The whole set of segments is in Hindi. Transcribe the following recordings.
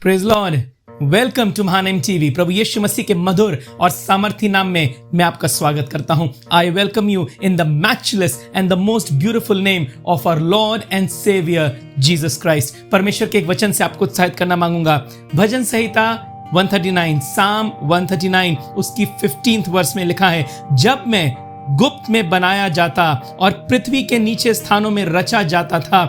Praise lord, welcome to Mahanaim TV. प्रभु यीशु मसीह के मधुर और सामर्थी नाम में मैं आपका स्वागत करता हूं। I welcome you in the matchless and the most beautiful name of our Lord and Saviour Jesus Christ. परमेश्वर के एक वचन से आपको उत्साहित करना मांगूंगा। भजन संहिता 139, साम 139 उसकी 15th वर्स में लिखा है, जब मैं गुप्त में बनाया जाता और पृथ्वी के नीचे स्थानों में रचा जाता था,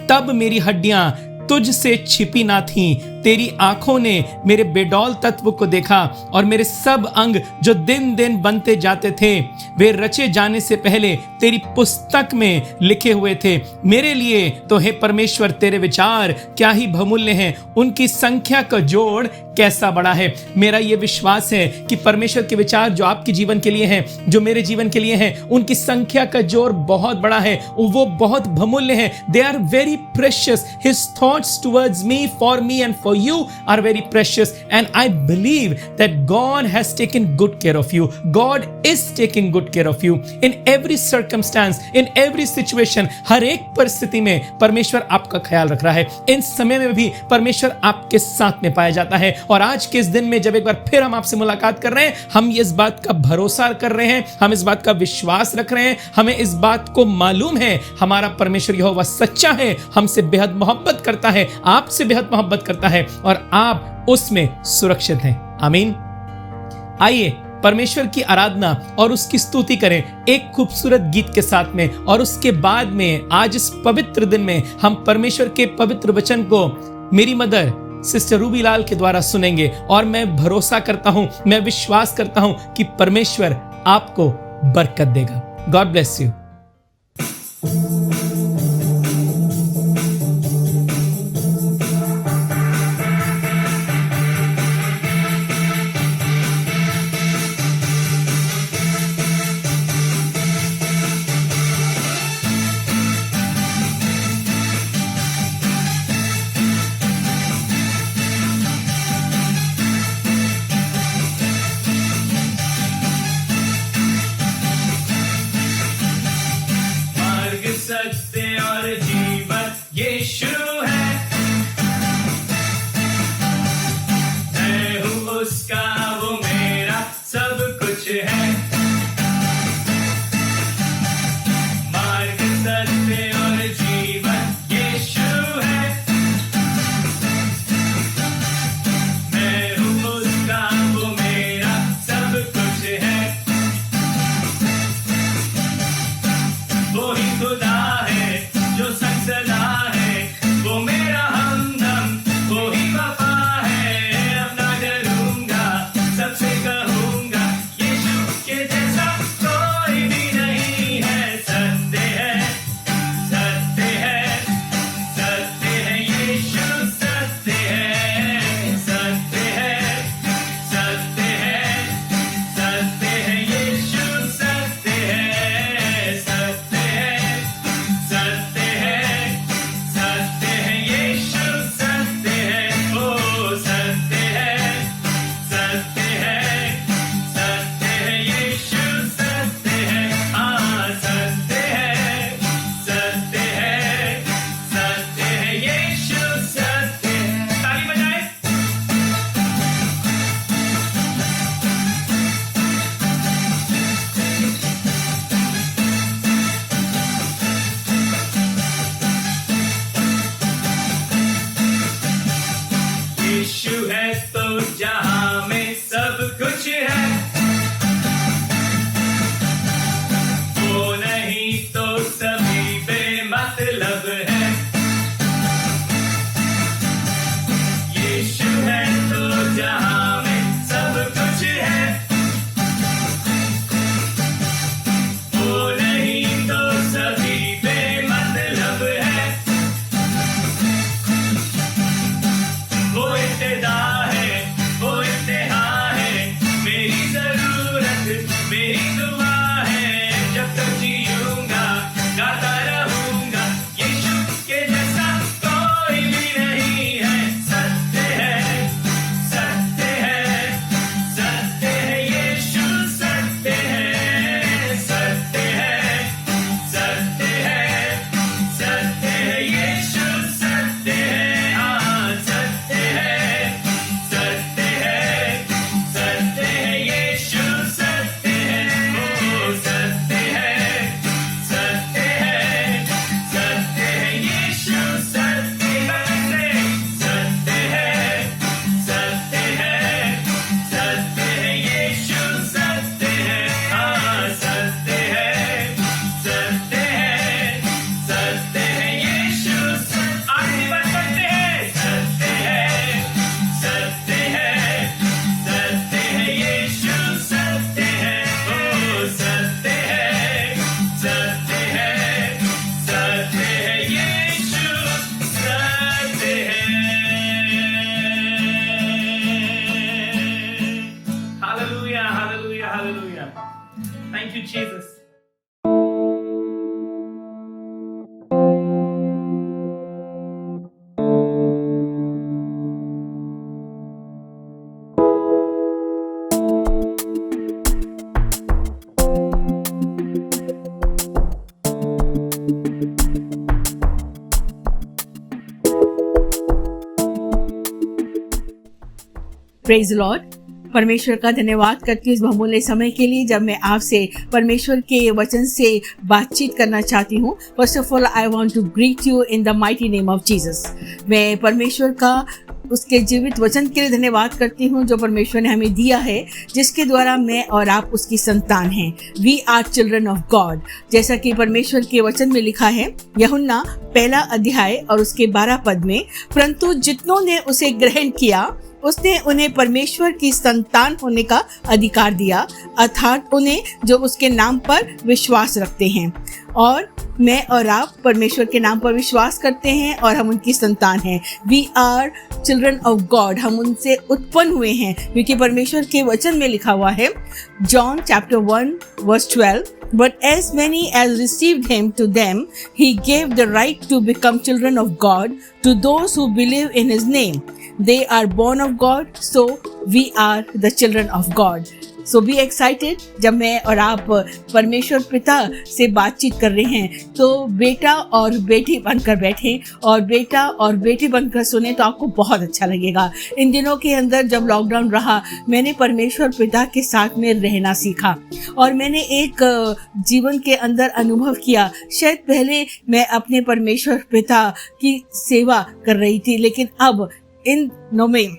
तब मेरी हड्डियां तुझ से छिपी ना थीं। तेरी आंखों ने मेरे बेडौल तत्व को देखा और मेरे सब अंग जो दिन दिन बनते जाते थे, वे रचे जाने से पहले तेरी पुस्तक में लिखे हुए थे। मेरे लिए तो हे परमेश्वर तेरे विचार क्या ही बहुमूल्य हैं, उनकी संख्या का जोड़ कैसा बड़ा है। मेरा ये विश्वास है कि परमेश्वर के विचार जो आपके जीवन के लिए हैं, जो मेरे जीवन के लिए हैं, उनकी संख्या का जोड़ बहुत बड़ा है, वो बहुत बहुमूल्य है। They are very precious. His thoughts towards me, for me and for you are very precious, and I believe that God has taken good care of you. God is taking good care of you in every circumstance, in every situation। हर एक परिस्थिति में परमेश्वर आपका ख्याल रख रहा है। इन समय में भी परमेश्वर आपके साथ में पाया जाता है। और आज के इस दिन में जब एक बार फिर हम आपसे मुलाकात कर रहे हैं, हम इस बात का भरोसा कर रहे हैं, हम इस बात का विश्वास रख रहे हैं, हमें इस बात को मालूम है हमारा परमेश्वर यहोवा सच्चा है, हमसे बेहद मोहब्बत करता है, आपसे बेहद मोहब्बत करता है और आप उसमें सुरक्षित हैं। आमीन। आइए परमेश्वर की आराधना और उसकी स्तुति करें एक खूबसूरत गीत के साथ में, और उसके बाद में आज इस पवित्र दिन में हम परमेश्वर के पवित्र वचन को मेरी मदर सिस्टर रूबी लाल के द्वारा सुनेंगे। और मैं भरोसा करता हूं, मैं विश्वास करता हूं कि परमेश्वर आपको बरकत देगा। God bless you. Jesus. Praise Lord. परमेश्वर का धन्यवाद करती हूँ इस बहुमूल्य समय के लिए जब मैं आपसे परमेश्वर के वचन से बातचीत करना चाहती हूँ। First of all I want to greet you in the mighty name of Jesus. मैं परमेश्वर का उसके जीवित वचन के लिए धन्यवाद करती हूँ जो परमेश्वर ने हमें दिया है, जिसके द्वारा मैं और आप उसकी संतान हैं। We are children of God, जैसा कि परमेश्वर के वचन में लिखा है यूहन्ना 1 अध्याय और उसके 12 पद में, परंतु जितनों ने उसे ग्रहण किया उसने उन्हें परमेश्वर की संतान होने का अधिकार दिया, अर्थात उन्हें जो उसके नाम पर विश्वास रखते हैं। और मैं और आप परमेश्वर के नाम पर विश्वास करते हैं और हम उनकी संतान हैं। We are children of God, हम उनसे उत्पन्न हुए हैं, क्योंकि परमेश्वर के वचन में लिखा हुआ है John chapter 1 verse 12, But as many as received him, to them he gave the right to become children of God, to those who believe in his name. They are born of God, so we are the children of God. So be excited। जब मैं और आप परमेश्वर पिता से बातचीत कर रहे हैं तो बेटा और बेटी बनकर बैठे और बेटा और बेटी बनकर सुने तो आपको बहुत अच्छा लगेगा। इन दिनों के अंदर जब लॉकडाउन रहा, मैंने परमेश्वर पिता के साथ में रहना सीखा और मैंने एक जीवन के अंदर अनुभव किया। शायद पहले मैं अपने परमेश्वर पिता की सेवा कर रही थी, लेकिन अब इन दिनों में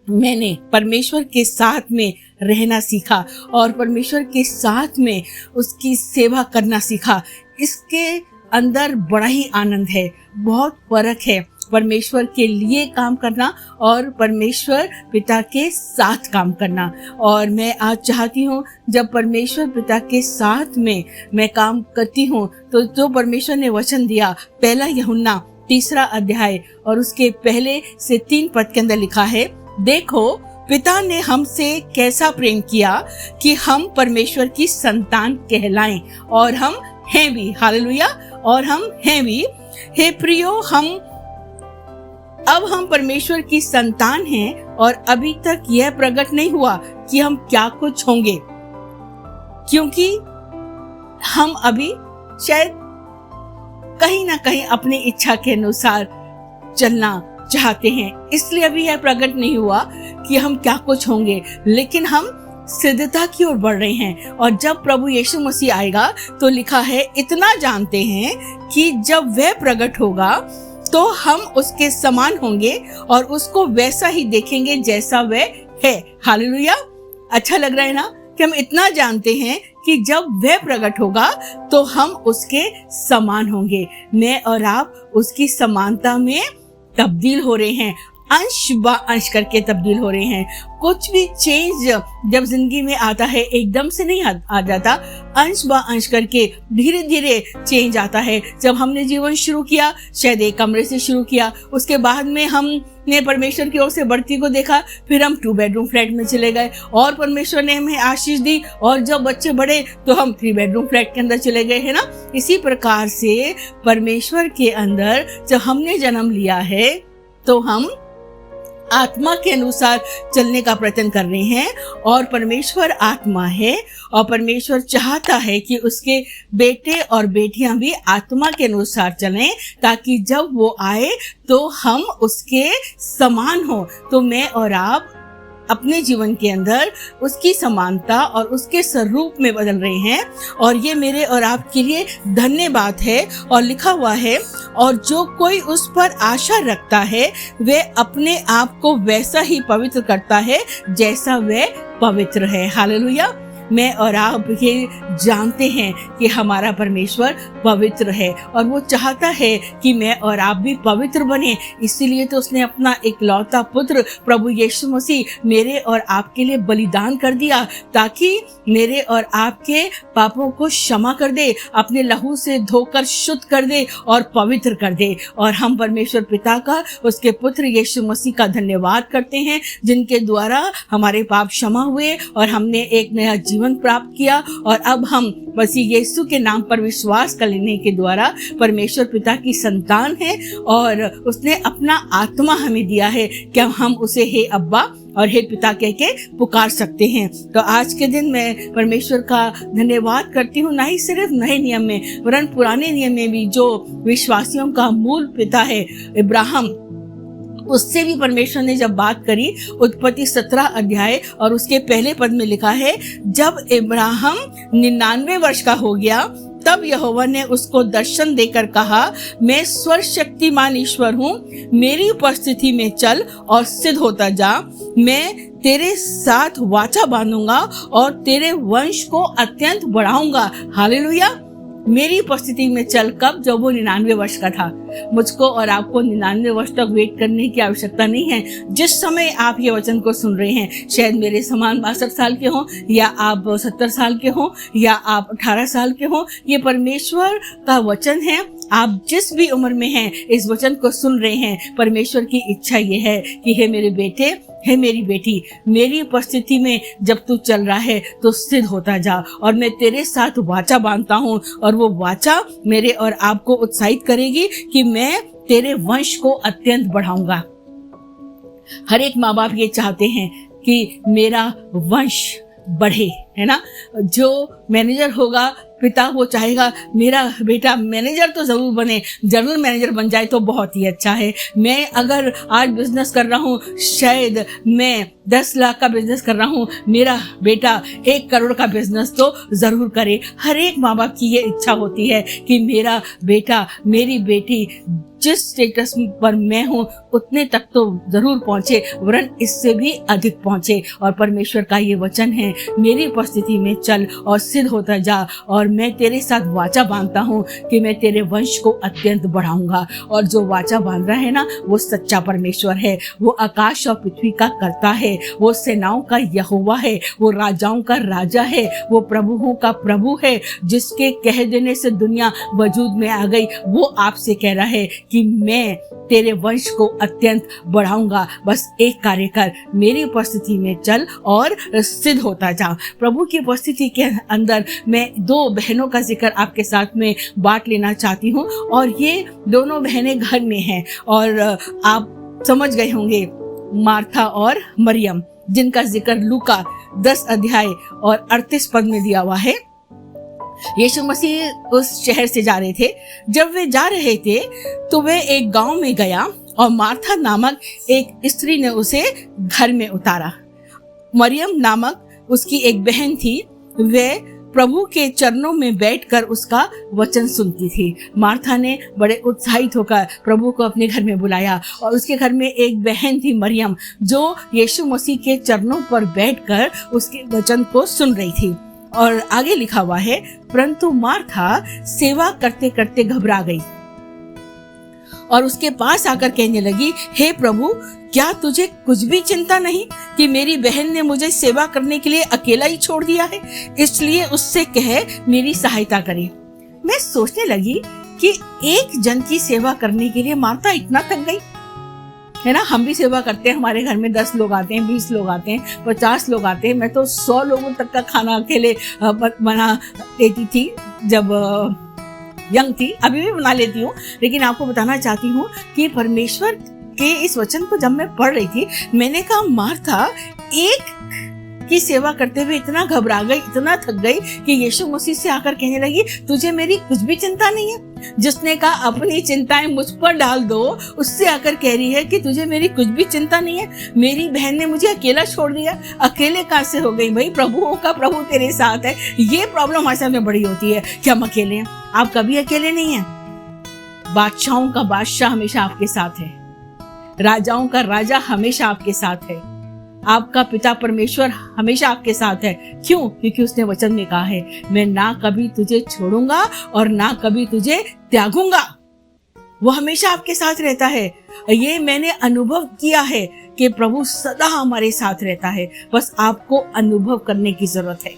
मैंने परमेश्वर के साथ में रहना सीखा और परमेश्वर के साथ में उसकी सेवा करना सीखा। इसके अंदर बड़ा ही आनंद है, बहुत फर्क है परमेश्वर के लिए काम करना और परमेश्वर पिता के साथ काम करना। और मैं आज चाहती हूँ जब परमेश्वर पिता के साथ में मैं काम करती हूँ तो जो परमेश्वर ने वचन दिया, 1 यूहन्ना 3 अध्याय और उसके 1 से 3 पद के अंदर लिखा है, देखो पिता ने हमसे कैसा प्रेम किया कि हम परमेश्वर की संतान कहलाएं, और हम हैं भी। हालेलुया। और हम हैं भी। हे प्रियो, अब हम परमेश्वर की संतान हैं और अभी तक यह प्रकट नहीं हुआ कि हम क्या कुछ होंगे, क्योंकि हम अभी शायद कहीं ना कहीं अपनी इच्छा के अनुसार चलना चाहते हैं, इसलिए अभी यह प्रकट नहीं हुआ कि हम क्या कुछ होंगे, लेकिन हम सिद्धता की ओर बढ़ रहे हैं। और जब प्रभु यीशु मसीह आएगा तो लिखा है, इतना जानते हैं कि जब वह प्रकट होगा तो हम उसके समान होंगे और उसको वैसा ही देखेंगे जैसा वह है। हालेलुया। अच्छा लग रहा है ना कि हम इतना जानते हैं कि जब वह प्रकट होगा तो हम उसके समान होंगे। मैं और आप उसकी समानता में तब्दील हो रहे हैं, अंश ब अंश करके तब्दील हो रहे हैं। कुछ भी चेंज जब जिंदगी में आता है एकदम से नहीं आ जाता, अंश ब अंश करके धीरे धीरे चेंज आता है। जब हमने जीवन शुरू किया, शायद एक कमरे से शुरू किया, उसके बाद में हमने परमेश्वर की ओर से बढ़ती को देखा, फिर हम 2 बेडरूम फ्लैट में चले गए और परमेश्वर ने हमें आशीष दी, और जब बच्चे बढ़े तो हम 3 बेडरूम फ्लैट के अंदर चले गए, है ना। इसी प्रकार से परमेश्वर के अंदर जब हमने जन्म लिया है तो हम आत्मा के अनुसार चलने का प्रयत्न कर रहे हैं, और परमेश्वर आत्मा है और परमेश्वर चाहता है कि उसके बेटे और बेटियां भी आत्मा के अनुसार चलें, ताकि जब वो आए तो हम उसके समान हो। तो मैं और आप अपने जीवन के अंदर उसकी समानता और उसके स्वरूप में बदल रहे हैं, और ये मेरे और आपके लिए धन्य बात है। और लिखा हुआ है, और जो कोई उस पर आशा रखता है वह अपने आप को वैसा ही पवित्र करता है जैसा वह पवित्र है। हालेलुया। मैं और आप ये जानते हैं कि हमारा परमेश्वर पवित्र है और वो चाहता है कि मैं और आप भी पवित्र बने। इसीलिए तो उसने अपना इकलौता पुत्र प्रभु यीशु मसीह मेरे और आपके लिए बलिदान कर दिया, ताकि मेरे और आपके पापों को क्षमा कर दे, अपने लहू से धोकर शुद्ध कर दे और पवित्र कर दे। और हम परमेश्वर पिता का, उसके पुत्र यीशु मसीह का धन्यवाद करते हैं, जिनके द्वारा हमारे पाप क्षमा हुए और हमने एक नया जीवन प्राप्त किया और अब हम मसीह यीशु के नाम पर विश्वास कर लेने के द्वारा परमेश्वर पिता की संतान है और उसने अपना आत्मा हमें दिया है कि हम उसे हे अब्बा और हे पिता कह के पुकार सकते हैं। तो आज के दिन मैं परमेश्वर का धन्यवाद करती हूँ, ना ही सिर्फ नए नियम में वरन पुराने नियम में भी जो विश्वासियों का मूल पिता है इब्राहिम, उससे भी परमेश्वर ने जब बात करी, उत्पत्ति 17 अध्याय और उसके पहले पद में लिखा है, जब इब्राहिम 99 वर्ष का हो गया तब यहोवा ने उसको दर्शन देकर कहा, मैं सर्वशक्तिमान ईश्वर हूँ, मेरी उपस्थिति में चल और सिद्ध होता जा, मैं तेरे साथ वाचा बांधूंगा और तेरे वंश को अत्यंत बढ़ाऊंगा। हालेलुया। मेरी उपस्थिति में चल, कब? जब वो 99 वर्ष का था। मुझको और आपको 99 वर्ष तक वेट करने की आवश्यकता नहीं है। जिस समय आप ये वचन को सुन रहे हैं, शायद मेरे समान 62 साल के हों या आप 70 साल के हों या आप 18 साल के हों, ये परमेश्वर का वचन है। आप जिस भी उम्र में हैं, इस वचन को सुन रहे हैं, परमेश्वर की इच्छा ये है कि हे मेरे बेटे, हे मेरी बेटी, मेरी उपस्थिति में जब तू चल रहा है तो सिद्ध होता जा और मैं तेरे साथ वाचा बांधता हूँ और वो वाचा मेरे और आपको उत्साहित करेगी कि मैं तेरे वंश को अत्यंत बढ़ाऊंगा। हर एक माँ बाप ये चाहते हैं कि मेरा वंश बढ़े, है ना। जो मैनेजर होगा पिता, वो चाहेगा मेरा बेटा मैनेजर तो जरूर बने, जनरल मैनेजर बन जाए तो बहुत ही अच्छा है। मैं अगर आज बिजनेस कर रहा हूँ, शायद मैं 10 लाख का बिजनेस कर रहा हूँ, मेरा बेटा 1 करोड़ का बिजनेस तो जरूर करे। हर एक माँ बाप की ये इच्छा होती है कि मेरा बेटा, मेरी बेटी जिस स्टेटस पर मैं हूँ उतने तक तो जरूर पहुंचे, वरन इससे भी अधिक पहुंचे। और परमेश्वर का ये वचन है, मेरी उपस्थिति में चल और सिद्ध होता जा और मैं तेरे साथ वाचा बांधता हूँ कि मैं तेरे वंश को अत्यंत बढ़ाऊंगा। और जो वाचा बांध रहा है ना, वो सच्चा परमेश्वर है। वो आकाश और पृथ्वी का कर्ता है, वो सेनाओं का यहोवा है, वो राजाओं का राजा है, वो प्रभुओं का प्रभु है, जिसके कह देने से दुनिया वजूद में आ गई। वो आपसे कह रहा है कि मैं तेरे वंश को अत्यंत बढ़ाऊंगा। बस एक कार्य कर, मेरी उपस्थिति में चल और सिद्ध होता जा। प्रभु की उपस्थिति के अंदर मैं 2 बहनों का जिक्र आपके साथ में बांट लेना चाहती हूँ और ये दोनों बहनें घर में हैं और आप समझ गए होंगे, मार्था और मरियम, जिनका जिक्र लूका 10 अध्याय और 38 पद में दिया हुआ है। यीशु मसीह उस शहर से जा रहे थे। जब वे जा रहे थे तो वे एक गांव में गया और मार्था नामक एक स्त्री ने उसे घर में उतारा। मरियम नामक उसकी एक बहन थी, वे प्रभु के चरणों में बैठकर उसका वचन सुनती थी। मार्था ने बड़े उत्साहित होकर प्रभु को अपने घर में बुलाया और उसके घर में एक बहन थी मरियम, जो यीशु मसीह के चरणों पर बैठकर उसके वचन को सुन रही थी। और आगे लिखा हुआ है, परंतु मार्था सेवा करते करते घबरा गई और उसके पास आकर कहने लगी, हे प्रभु, क्या तुझे कुछ भी चिंता नहीं कि मेरी बहन ने मुझे सेवा करने के लिए अकेला ही छोड़ दिया है? इसलिए उससे कहे मेरी सहायता करे। मैं सोचने लगी कि एक जन की सेवा करने के लिए मार्था इतना थक गई, है ना। हम भी सेवा करते हैं, हमारे घर में 10 लोग आते हैं, 20 लोग आते हैं, 50 लोग आते हैं। मैं तो 100 लोगों तक का खाना अकेले बना देती थी जब यंग थी, अभी भी बना लेती हूँ। लेकिन आपको बताना चाहती हूँ कि परमेश्वर के इस वचन को जब मैं पढ़ रही थी, मैंने कहा मार्था एक की सेवा करते हुए इतना घबरा गई, इतना थक गई कि यीशु मसीह से आकर कहने लगी, तुझे मेरी कुछ भी चिंता नहीं है। जिसने कहा अपनी चिंताएं मुझ पर डाल दो, उससे आकर कह रही है कि तुझे मेरी कुछ भी चिंता नहीं है। मेरी बहन ने मुझे अकेला छोड़ दिया। अकेले कहाँ से हो गई भाई? प्रभुओं का प्रभु तेरे साथ है। ये प्रॉब्लम हमारे साथ में बड़ी होती है कि हम अकेले हैं। आप कभी अकेले नहीं हैं। बादशाहों का बादशाह हमेशा आपके साथ है, राजाओं का राजा हमेशा आपके साथ है, आपका पिता परमेश्वर हमेशा आपके साथ है। क्यों? क्योंकि उसने वचन में कहा है, मैं ना कभी तुझे छोड़ूंगा और ना कभी तुझे त्यागूंगा। वो हमेशा आपके साथ रहता है। ये मैंने अनुभव किया है कि प्रभु सदा हमारे साथ रहता है। बस आपको अनुभव करने की जरूरत है।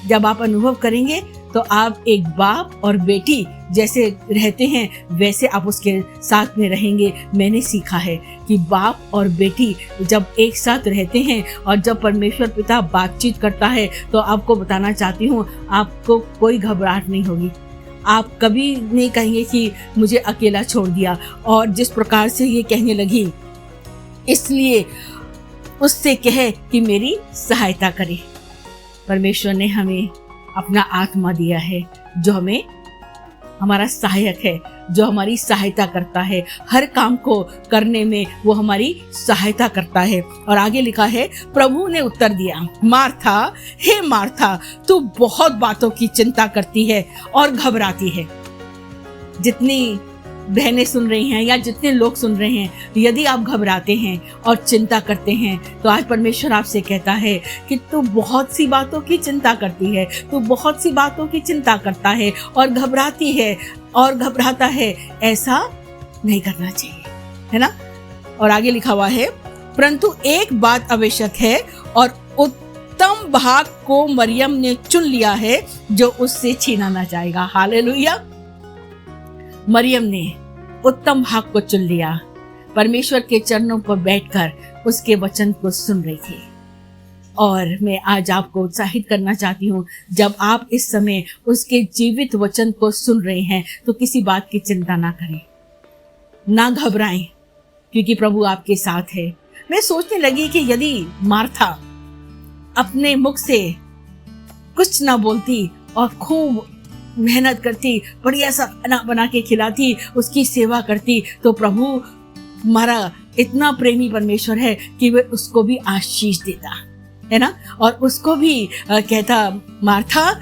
जब आप अनुभव करेंगे तो आप एक बाप और बेटी जैसे रहते हैं वैसे आप उसके साथ में रहेंगे। मैंने सीखा है कि बाप और बेटी जब एक साथ रहते हैं और जब परमेश्वर पिता बातचीत करता है तो आपको बताना चाहती हूँ, आपको कोई घबराहट नहीं होगी। आप कभी नहीं कहेंगे कि मुझे अकेला छोड़ दिया। और जिस प्रकार से ये कहने लगी, इसलिए उससे कहे कि मेरी सहायता करे। परमेश्वर ने हमें अपना आत्मा दिया है जो हमें हमारा सहायक है, जो हमारी सहायता करता है, हर काम को करने में वो हमारी सहायता करता है। और आगे लिखा है, प्रभु ने उत्तर दिया, मार्था, हे मार्था, तू बहुत बातों की चिंता करती है और घबराती है। जितनी बहनें सुन रही हैं या जितने लोग सुन रहे हैं, यदि आप घबराते हैं और चिंता करते हैं तो आज परमेश्वर आपसे कहता है कि तू बहुत सी बातों की चिंता करती है, तू बहुत सी बातों की चिंता करता है और घबराती है और घबराता है। ऐसा नहीं करना चाहिए, है ना। और आगे लिखा हुआ है, परंतु एक बात आवश्यक है और उत्तम भाग को मरियम ने चुन लिया है जो उससे छीना ना जाएगा। हालेलुया। मरियम ने उत्तम भाग को चुन लिया। परमेश्वर के चरणों पर बैठकर उसके वचन को सुन रही थी। और मैं आज आपको उत्साहित करना चाहती हूँ, जब आप इस समय उसके जीवित वचन को सुन रहे हैं तो किसी बात की चिंता ना करें, ना घबराएं, क्योंकि प्रभु आपके साथ है। मैं सोचने लगी कि यदि मार्था अपने मुख से कुछ ना बोलती और खूब मेहनत करती, बढ़िया सा खाना बना के खिलाती, उसकी सेवा करती, तो प्रभु हमारा इतना प्रेमी परमेश्वर है कि वह उसको भी आशीष देता, है ना। और उसको भी कहता, मार्था,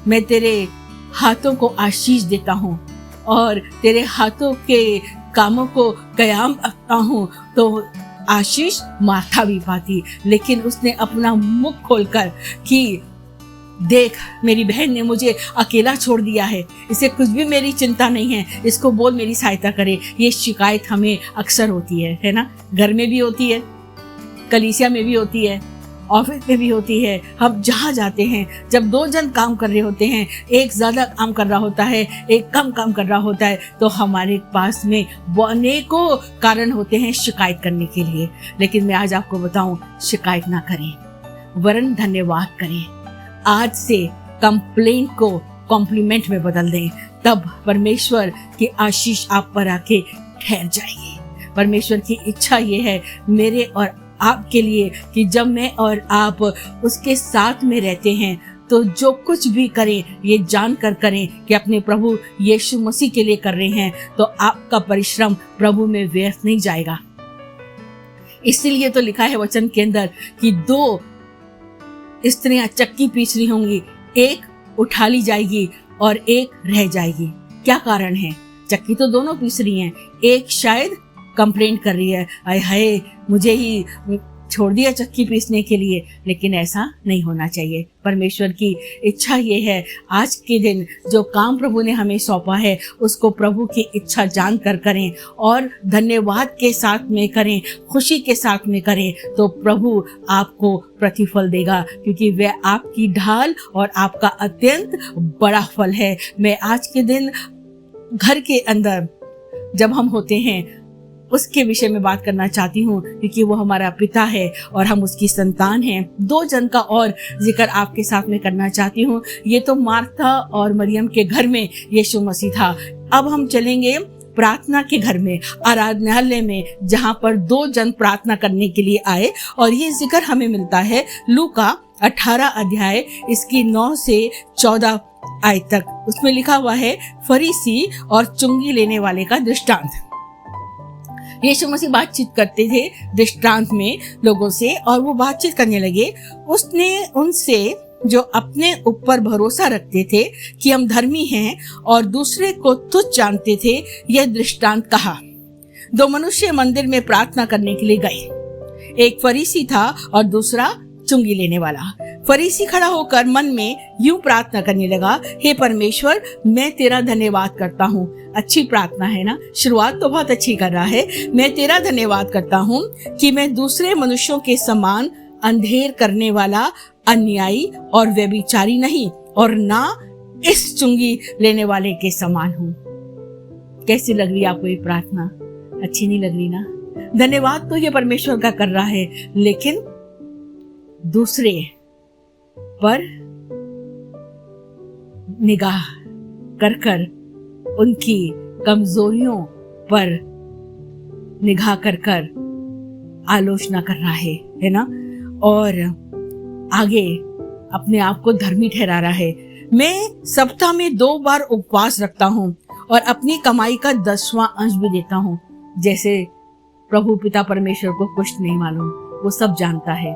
मैं तेरे हाथों को आशीष देता हूँ और तेरे हाथों के कामों को कयाम रखता हूँ। तो आशीष मार्था भी पाती, लेकिन उसने अपना मुख खोलकर कि देख, मेरी बहन ने मुझे अकेला छोड़ दिया है, इसे कुछ भी मेरी चिंता नहीं है, इसको बोल मेरी सहायता करे। ये शिकायत हमें अक्सर होती है ना। घर में भी होती है, कलीसिया में भी होती है, ऑफिस में भी होती है। हम जहाँ जाते हैं, जब दो जन काम कर रहे होते हैं, एक ज़्यादा काम कर रहा होता है, एक कम काम कर रहा होता है, तो हमारे पास में अनेकों कारण होते हैं शिकायत करने के लिए। लेकिन मैं आज आपको बताऊं, शिकायत ना करें, वरन धन्यवाद करें। आज से कंप्लेंट को कॉम्प्लीमेंट में बदल दें, तब परमेश्वर की आशीष आप पर आके ठहर जाएगी। परमेश्वर की इच्छा ये है मेरे और आपके लिए कि जब मैं और आप उसके साथ में रहते हैं तो जो कुछ भी करें ये जान कर करें कि अपने प्रभु यीशु मसीह के लिए कर रहे हैं, तो आपका परिश्रम प्रभु में व्यर्थ नहीं जाएगा। इसीलिए तो लिखा है वचन के अंदर कि दो स्त्रियां चक्की पीस रही होंगी, एक उठा ली जाएगी और एक रह जाएगी। क्या कारण है? चक्की तो दोनों पीस रही हैं, एक शायद कंप्लेंट कर रही है, आय हाय मुझे ही छोड़ दिया चक्की पीसने के लिए। लेकिन ऐसा नहीं होना चाहिए। परमेश्वर की इच्छा ये है, आज के दिन जो काम प्रभु ने हमें सौंपा है उसको प्रभु की इच्छा जान कर करें और धन्यवाद के साथ में करें, खुशी के साथ में करें, तो प्रभु आपको प्रतिफल देगा, क्योंकि वह आपकी ढाल और आपका अत्यंत बड़ा फल है। मैं आज के दिन घर के अंदर जब हम होते हैं उसके विषय में बात करना चाहती हूँ, क्योंकि वो हमारा पिता है और हम उसकी संतान हैं। दो जन का और जिक्र आपके साथ में करना चाहती हूँ। ये तो मार्था और मरियम के घर में यीशु मसीह था। अब हम चलेंगे प्रार्थना के घर में, आराधनालय में, जहाँ पर दो जन प्रार्थना करने के लिए आए। और ये जिक्र हमें मिलता है लूका 18 अध्याय इसकी 9 से 14 आयत तक। उसमें लिखा हुआ है फरीसी और चुंगी लेने वाले का दृष्टांत। यीशु मसीह बातचीत करते थे दृष्टांत में लोगों से, और वो बातचीत करने लगे। उसने उनसे जो अपने ऊपर भरोसा रखते थे कि हम धर्मी हैं और दूसरे को तुच्छ जानते थे, यह दृष्टांत कहा। दो मनुष्य मंदिर में प्रार्थना करने के लिए गए, एक फरीसी था और दूसरा चुंगी लेने वाला। फरीसी खड़ा होकर मन में यूं प्रार्थना करने लगा, हे परमेश्वर, मैं तेरा धन्यवाद करता हूँ। अच्छी प्रार्थना है ना, शुरुआत तो बहुत अच्छी कर रहा है। मैं तेरा धन्यवाद करता हूँ कि मैं दूसरे मनुष्यों के समान अंधेर करने वाला, अन्यायी और व्यभिचारी नहीं, और ना इस चुंगी लेने वाले के समान हूं। कैसी लग रही है आपको ये प्रार्थना? अच्छी नहीं लग रही ना? धन्यवाद तो ये परमेश्वर का कर रहा है, लेकिन दूसरे पर निगाह कर कर, उनकी कमजोरियों पर निगाह कर कर आलोचना कर रहा है ना? और आगे अपने आप को धर्मी ठहरा रहा है। मैं सप्ताह में 2 बार उपवास रखता हूँ और अपनी कमाई का 10वां अंश भी देता हूँ। जैसे प्रभु पिता परमेश्वर को कुछ नहीं मालूम, वो सब जानता है।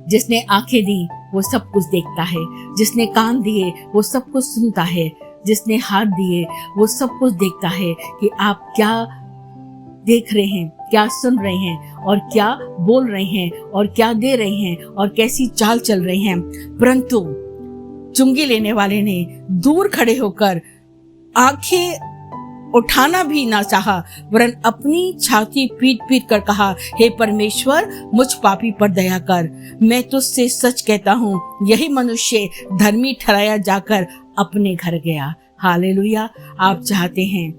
जिसने आंखें दी वो सब कुछ देखता है, जिसने कान दिए वो सब कुछ सुनता है, जिसने हाथ दिए वो सब कुछ देखता है कि आप क्या देख रहे हैं, क्या सुन रहे हैं और क्या बोल रहे हैं और क्या दे रहे हैं और कैसी चाल चल रहे हैं। परंतु चुंगी लेने वाले ने दूर खड़े होकर आंखें उठाना भी ना चाहा, वरन अपनी छाती पीट पीट कर कहा, हे परमेश्वर, मुझ पापी पर दया कर। मैं तुझसे सच कहता हूँ, यही मनुष्य धर्मी ठहराया जाकर अपने घर गया। हालेलुया। आप चाहते हैं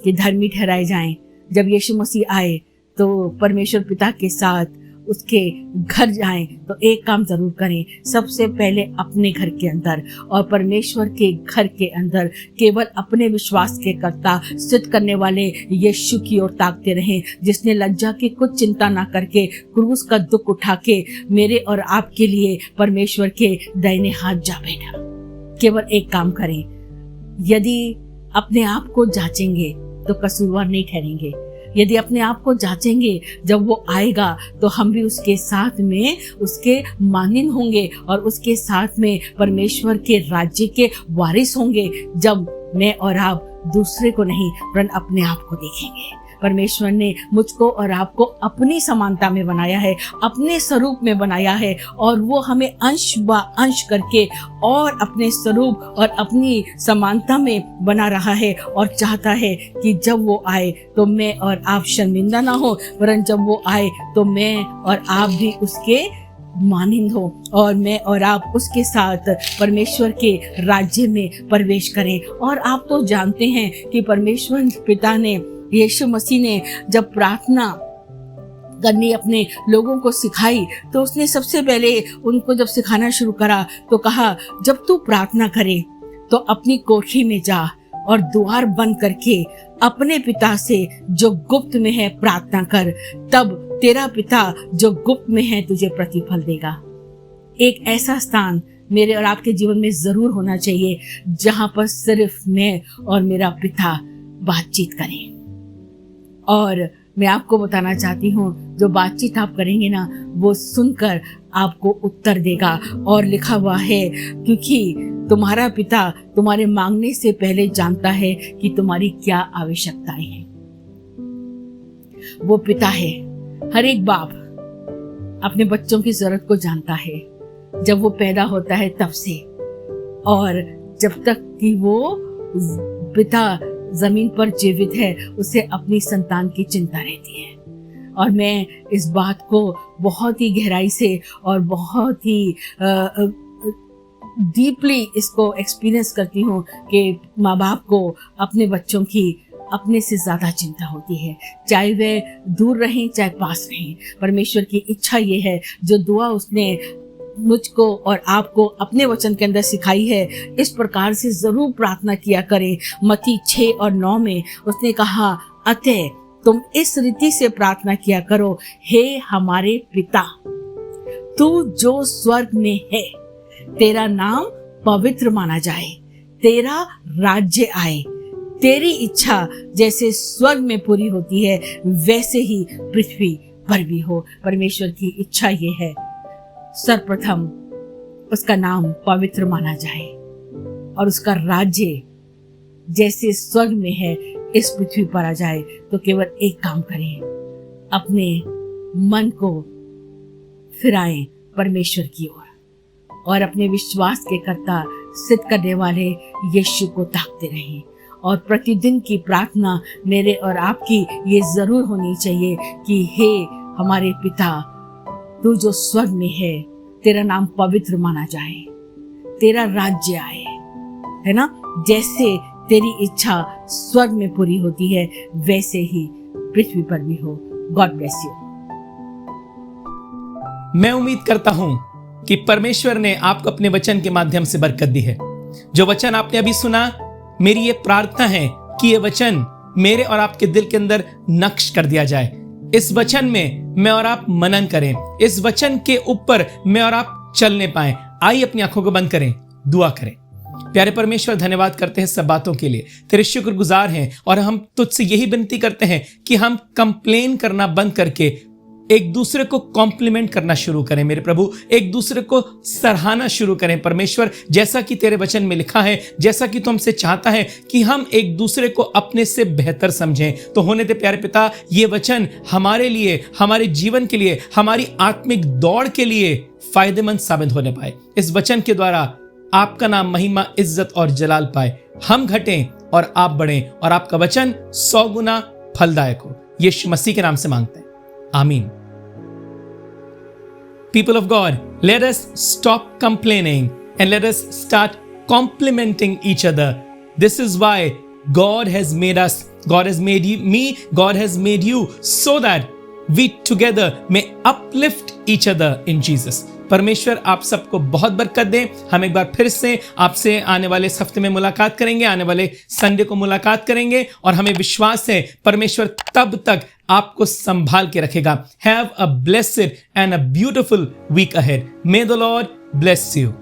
कि धर्मी ठहराए जाएं? जब यीशु मसीह आए तो परमेश्वर पिता के साथ उसके घर जाएं तो एक काम जरूर करें, सबसे पहले अपने घर के अंदर और परमेश्वर के घर के अंदर केवल अपने विश्वास के कर्ता सिद्ध करने वाले यीशु की ओर ताकते रहें, जिसने लज्जा की कुछ चिंता ना करके क्रूस का दुख उठा के मेरे और आपके लिए परमेश्वर के दाहिने हाथ जा बैठा। केवल एक काम करें, यदि अपने आप को जांचेंगे तो कसूरवार नहीं ठहरेंगे। यदि अपने आप को जांचेंगे, जब वो आएगा तो हम भी उसके साथ में उसके मानिंद होंगे और उसके साथ में परमेश्वर के राज्य के वारिस होंगे। जब मैं और आप दूसरे को नहीं वरन अपने आप को देखेंगे। परमेश्वर ने मुझको और आपको अपनी समानता में बनाया है, अपने स्वरूप में बनाया है और वो हमें अंश ब अंश करके और अपने स्वरूप और अपनी समानता में बना रहा है और चाहता है कि जब वो आए तो मैं और आप शर्मिंदा ना हो, वरन जब वो आए तो मैं और आप भी उसके मानिंद हो और मैं और आप उसके साथ परमेश्वर के राज्य में प्रवेश करें। और आप तो जानते हैं कि परमेश्वर पिता ने, यीशु मसीह ने जब प्रार्थना करनी अपने लोगों को सिखाई तो उसने सबसे पहले उनको जब सिखाना शुरू करा तो कहा, जब तू प्रार्थना करे तो अपनी कोठरी में जा और द्वार बंद करके अपने पिता से जो गुप्त में है प्रार्थना कर, तब तेरा पिता जो गुप्त में है तुझे प्रतिफल देगा। एक ऐसा स्थान मेरे और आपके जीवन में जरूर होना चाहिए जहां पर सिर्फ मैं और मेरा पिता बातचीत करें। और मैं आपको बताना चाहती हूँ, जो बातचीत आप करेंगे ना वो सुनकर आपको उत्तर देगा। और लिखा हुआ है, क्योंकि तुम्हारा पिता तुम्हारे मांगने से पहले जानता है कि तुम्हारी क्या आवश्यकताएं हैं। वो पिता है। हर एक बाप अपने बच्चों की जरूरत को जानता है, जब वो पैदा होता है तब से, और जब तक कि वो पिता जमीन पर जीवित है उसे अपनी संतान की चिंता रहती है। और मैं इस बात को बहुत ही गहराई से और बहुत ही डीपली इसको एक्सपीरियंस करती हूँ कि माँ बाप को अपने बच्चों की अपने से ज्यादा चिंता होती है, चाहे वे दूर रहें चाहे पास रहें। परमेश्वर की इच्छा ये है, जो दुआ उसने मुझको और आपको अपने वचन के अंदर सिखाई है, इस प्रकार से जरूर प्रार्थना किया करें। मत्ती 6 और 9 में उसने कहा, अतः तुम इस रीति से प्रार्थना किया करो, हे हमारे पिता, तू जो स्वर्ग में है, तेरा नाम पवित्र माना जाए, तेरा राज्य आए, तेरी इच्छा जैसे स्वर्ग में पूरी होती है वैसे ही पृथ्वी पर भी हो। परमेश्वर की इच्छा ये है, सर्वप्रथम उसका नाम पवित्र माना जाए और उसका राज्य जैसे स्वर्ग में है इस पृथ्वी पर आ जाए। तो केवल एक काम करें, अपने मन को फिराएं परमेश्वर की ओर और अपने विश्वास के कर्ता सिद्ध करने वाले यीशु को ताकते रहें। और प्रतिदिन की प्रार्थना मेरे और आपकी ये जरूर होनी चाहिए कि हे हमारे पिता, तू जो स्वर्ग में है, तेरा नाम पवित्र माना जाए, तेरा राज्य आए, है ना। जैसे तेरी इच्छा स्वर्ग में पूरी होती है वैसे ही पृथ्वी पर भी हो। God bless you. मैं उम्मीद करता हूं कि परमेश्वर ने आपको अपने वचन के माध्यम से बरकत दी है। जो वचन आपने अभी सुना, मेरी ये प्रार्थना है कि ये वचन मेरे और आपके दिल के अंदर नक्श कर दिया जाए। इस वचन में मैं और आप मनन करें, इस वचन के ऊपर मैं और आप चलने पाएं। आइए अपनी आंखों को बंद करें, दुआ करें। प्यारे परमेश्वर, धन्यवाद करते हैं सब बातों के लिए, तेरे शुक्रगुजार हैं और हम तुझसे यही विनती करते हैं कि हम कंप्लेन करना बंद करके एक दूसरे को कॉम्प्लीमेंट करना शुरू करें। मेरे प्रभु, एक दूसरे को सराहना शुरू करें परमेश्वर, जैसा कि तेरे वचन में लिखा है, जैसा कि तू हमसे चाहता है कि हम एक दूसरे को अपने से बेहतर समझें। तो होने दे प्यारे पिता, ये वचन हमारे लिए, हमारे जीवन के लिए, हमारी आत्मिक दौड़ के लिए फायदेमंद साबित होने पाए। इस वचन के द्वारा आपका नाम महिमा, इज्जत और जलाल पाए। हम घटें और आप बढ़ें और आपका वचन 100 गुना फलदायक हो। यीशु मसीह के नाम से मांगते हैं, आमीन। People of God, let us stop complaining and let us start complimenting each other. This is why God has made us, God has made me, God has made you, so that we together may uplift each other in Jesus. परमेश्वर आप सबको बहुत बरकत दें। हम एक बार फिर से आपसे आने वाले इस हफ्ते में मुलाकात करेंगे, आने वाले संडे को मुलाकात करेंगे और हमें विश्वास है परमेश्वर तब तक आपको संभाल के रखेगा। Have a blessed and a beautiful week ahead. May the Lord bless you.